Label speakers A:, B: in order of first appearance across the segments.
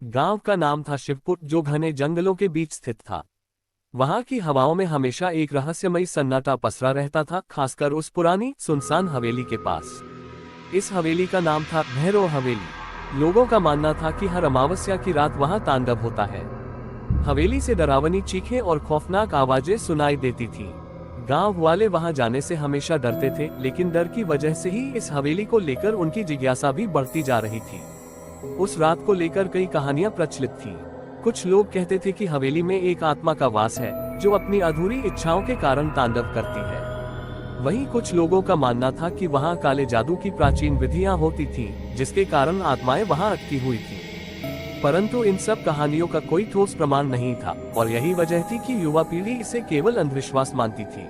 A: गांव का नाम था शिवपुर, जो घने जंगलों के बीच स्थित था। वहां की हवाओं में हमेशा एक रहस्यमयी सन्नाटा पसरा रहता था, खासकर उस पुरानी सुनसान हवेली के पास। इस हवेली का नाम था भैरव हवेली। लोगों का मानना था कि हर अमावस्या की रात वहां तांडव होता है। हवेली से डरावनी चीखें और खौफनाक आवाजें सुनाई देती थीं। गांव वाले वहां जाने से हमेशा डरते थे, लेकिन डर की वजह से ही इस हवेली को लेकर उनकी जिज्ञासा भी बढ़ती जा रही थी। उस रात को लेकर कई कहानियां प्रचलित थीं। कुछ लोग कहते थे कि हवेली में एक आत्मा का वास है, जो अपनी अधूरी इच्छाओं के कारण तांडव करती है। वहीं कुछ लोगों का मानना था कि वहां काले जादू की प्राचीन विधियां होती थीं, जिसके कारण आत्माएं वहां अटकी हुई थीं। परंतु इन सब कहानियों का कोई ठोस प्रमाण नहीं था, और यही वजह थी कि युवा पीढ़ी इसे केवल अंधविश्वास मानती थी।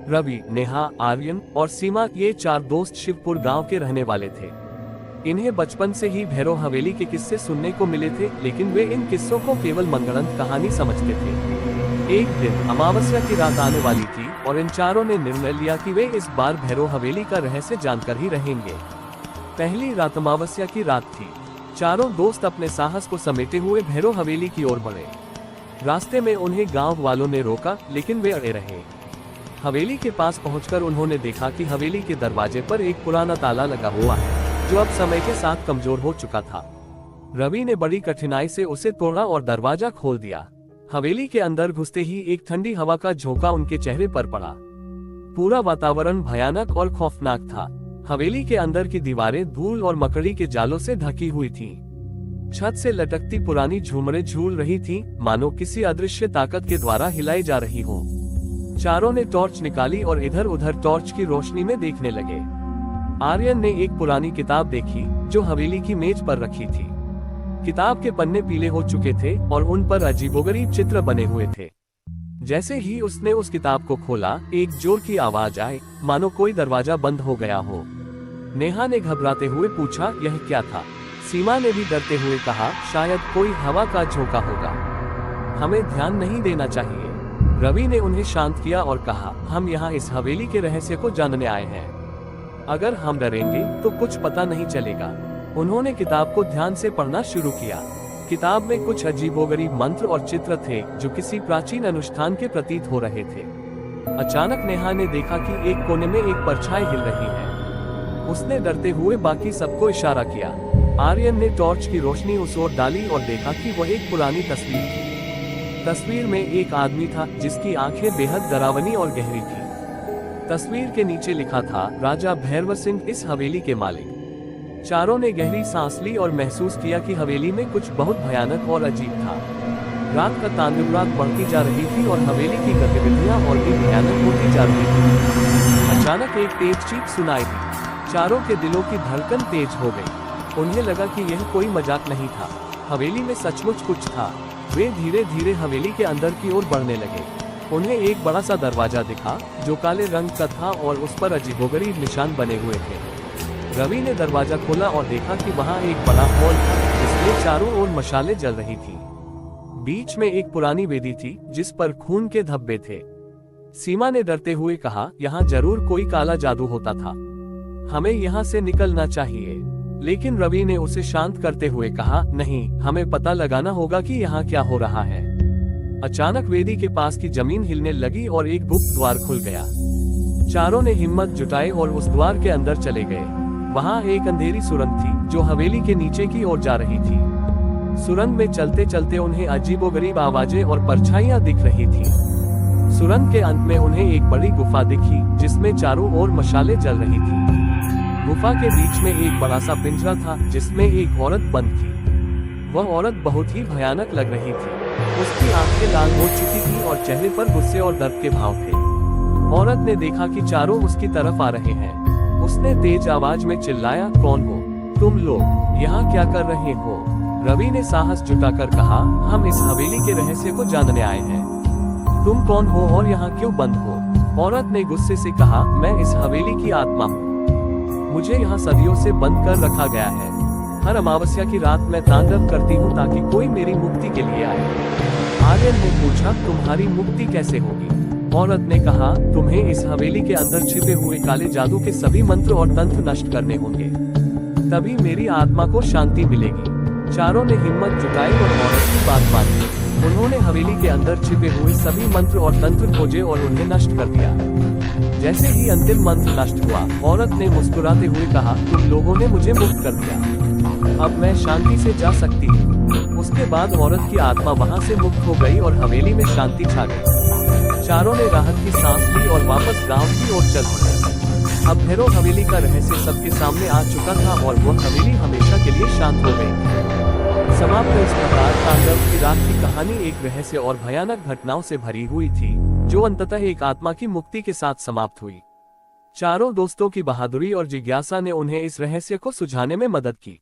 A: रवि, नेहा, आर्यन और सीमा, ये 4 दोस्त शिवपुर गांव के रहने वाले थे। इन्हें बचपन से ही भैरव हवेली के किस्से सुनने को मिले थे, लेकिन वे इन किस्सों को केवल मनगढ़ंत कहानी समझते थे। एक दिन अमावस्या की रात आने वाली थी और इन चारों ने निर्णय लिया कि वे इस बार भैरव हवेली का रहस्य जानकर ही रहेंगे। पहली रात अमावस्या की रात थी। चारों दोस्त अपने साहस को समेटे हुए भैरव हवेली की ओर बढ़े। रास्ते में उन्हें गांव वालों ने रोका, लेकिन वे अड़े रहे। हवेली के पास पहुंचकर उन्होंने देखा कि हवेली के दरवाजे पर एक पुराना ताला लगा हुआ है, जो अब समय के साथ कमजोर हो चुका था। रवि ने बड़ी कठिनाई से उसे तोड़ा और दरवाजा खोल दिया। हवेली के अंदर घुसते ही एक ठंडी हवा का झोंका उनके चेहरे पर पड़ा। पूरा वातावरण भयानक और खौफनाक था। हवेली के अंदर की दीवारें धूल और मकड़ी के जालों से ढकी हुई थीं। छत से लटकती पुरानी झूमरें झूल रही थीं, मानो किसी अदृश्य ताकत के द्वारा हिलाई जा रही हो। चारों ने टॉर्च निकाली और इधर उधर टॉर्च की रोशनी में देखने लगे। आर्यन ने एक पुरानी किताब देखी, जो हवेली की मेज पर रखी थी। किताब के पन्ने पीले हो चुके थे और उन पर अजीबोगरीब चित्र बने हुए थे। जैसे ही उसने उस किताब को खोला, एक जोर की आवाज आई, मानो कोई दरवाजा बंद हो गया हो। नेहा ने घबराते हुए पूछा, यह क्या था? सीमा ने भी डरते हुए कहा, शायद कोई हवा का झोंका होगा। हमें ध्यान नहीं देना चाहिए। रवि ने उन्हें शांत किया और कहा, हम यहाँ इस हवेली के रहस्य को जानने आए हैं। अगर हम डरेंगे तो कुछ पता नहीं चलेगा। उन्होंने किताब को ध्यान से पढ़ना शुरू किया। किताब में कुछ अजीबोगरीब मंत्र और चित्र थे, जो किसी प्राचीन अनुष्ठान के प्रतीत हो रहे थे। अचानक नेहा ने देखा कि एक कोने में एक परछाई हिल रही है। उसने डरते हुए बाकी सबको इशारा किया। आर्यन ने टॉर्च की रोशनी उस ओर डाली और देखा कि वह एक पुरानी तस्वीर थी। तस्वीर में एक आदमी था, जिसकी आंखें बेहद डरावनी और गहरी थी। तस्वीर के नीचे लिखा था, राजा भैरव सिंह इस हवेली के मालिक। चारों ने गहरी सांस ली और महसूस किया कि हवेली में कुछ बहुत भयानक और अजीब था। रात का तांडव रात बढ़ती जा रही थी और हवेली की गतिविधियां और भी भयानक होती जा रही थी। अचानक एक तेज चीख सुनाई दी। चारों के दिलों की धड़कन तेज हो गई। उन्हें लगा कि यह कोई मजाक नहीं था, हवेली में सचमुच कुछ था। वे धीरे धीरे हवेली के अंदर की ओर बढ़ने लगे। उन्हें एक बड़ा सा दरवाजा दिखा, जो काले रंग का था और उस पर अजीबोगरीब निशान बने हुए थे। रवि ने दरवाजा खोला और देखा कि वहां एक बड़ा हॉल था, जिसमें चारों ओर मशालें जल रही थीं। बीच में एक पुरानी वेदी थी, जिस पर खून के धब्बे थे। सीमा ने डरते हुए कहा, यहाँ जरूर कोई काला जादू होता था, हमें यहाँ से निकलना चाहिए। लेकिन रवि ने उसे शांत करते हुए कहा, नहीं, हमें पता लगाना होगा कि यहाँ क्या हो रहा है। अचानक वेदी के पास की जमीन हिलने लगी और एक गुप्त द्वार खुल गया। चारों ने हिम्मत जुटाई और उस द्वार के अंदर चले गए। वहां एक अंधेरी सुरंग थी, जो हवेली के नीचे की ओर जा रही थी। सुरंग में चलते चलते उन्हें अजीबोगरीब आवाजें और परछाइयां दिख रही थीं। सुरंग के अंत में उन्हें एक बड़ी गुफा दिखी, जिसमें चारों ओर मशालें जल रही थी। गुफा के बीच में एक बड़ा सा पिंजरा था, जिसमें एक औरत बंद थी। वह औरत बहुत ही भयानक लग रही थी। उसकी आंखें लाल हो चुकी थी और चेहरे पर गुस्से और दर्द के भाव थे। औरत ने देखा कि चारों उसकी तरफ आ रहे हैं। उसने तेज आवाज में चिल्लाया, कौन हो तुम लोग? यहाँ क्या कर रहे हो? रवि ने साहस जुटाकर कहा, हम इस हवेली के रहस्य को जानने आए हैं। तुम कौन हो और यहाँ क्यों बंद हो? औरत ने गुस्से से कहा, मैं इस हवेली की आत्मा हूँ। मुझे यहाँ सदियों से बंद कर रखा गया है। हर अमावस्या की रात मैं तांडव करती हूँ ताकि कोई मेरी मुक्ति के लिए आए। आर्यन ने पूछा, तुम्हारी मुक्ति कैसे होगी? औरत ने कहा, तुम्हें इस हवेली के अंदर छिपे हुए काले जादू के सभी मंत्र और तंत्र नष्ट करने होंगे, तभी मेरी आत्मा को शांति मिलेगी। चारों ने हिम्मत जुटाई और औरत की बात मानी। उन्होंने हवेली के अंदर छिपे हुए सभी मंत्र और तंत्र खोजे और उन्हें नष्ट कर दिया। जैसे ही अंतिम मंत्र नष्ट हुआ, औरत ने मुस्कुराते हुए कहा, तुम लोगों ने मुझे मुक्त कर दिया, अब मैं शांति से जा सकती हूँ। उसके बाद औरत की आत्मा वहां से मुक्त हो गई और हवेली में शांति छा गई। चारों ने राहत की सांस ली और वापस गांव की ओर चल पड़े। अब भैरव हवेली का रहस्य सबके सामने आ चुका था और वह हवेली हमेशा के लिए शांत हो गई। समाप्त। इस प्रकार तांडव की रात की कहानी एक रहस्य और भयानक घटनाओं से भरी हुई थी, जो अंततः एक आत्मा की मुक्ति के साथ समाप्त हुई। चारों दोस्तों की बहादुरी और जिज्ञासा ने उन्हें इस रहस्य को सुलझाने में मदद की।